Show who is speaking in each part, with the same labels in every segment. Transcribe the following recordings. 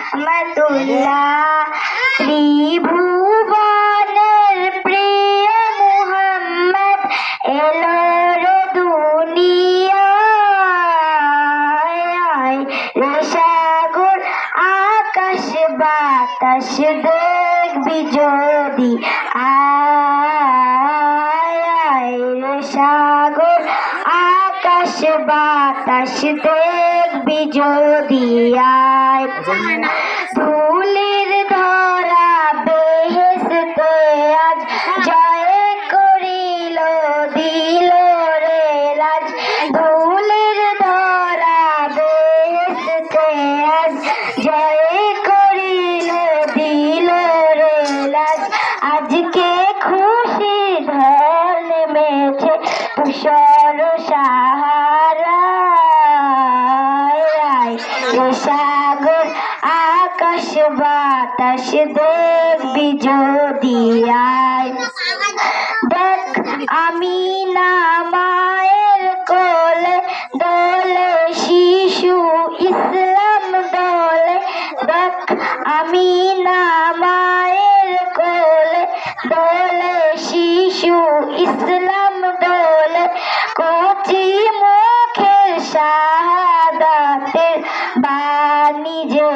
Speaker 1: রহমাতুল্লাহ ত্রিভুবনের প্রিয় মুহাম্মদ এলো রে দুনিয়ায় রে সাগর আকাশ বাতাস দেখবি যদি আয় রে সাগর আকাশ বাতাস দেখবি যদি আয় ধুলির ধরা বেহেশতে আজ জয় করিল দিল রে রাজ ধুলির ধরা বেহেশতে আজ জয় করিল দিল রে রাজ আজকে খুশি ঢল নেমেছে তুষার সাহারায় রে সাগর আকাশ বাতাস দেখবি যদি আয় দেখ আমি না মায়ের কোলে দোলে শিশু ইসলাম দোলে দেখ আমি না মায়ের কোলে দোলে শিশু ইসলাম দোলে কচি মুখের শাহাদাতের বাণী যে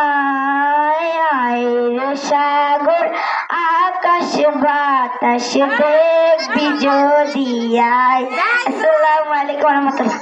Speaker 1: শোনায় রে সাগর আকাশ বাতাস দেখবি যদি আয়। আসসালামু আলাইকুম ওয়া রাহমাতুল্লাহ।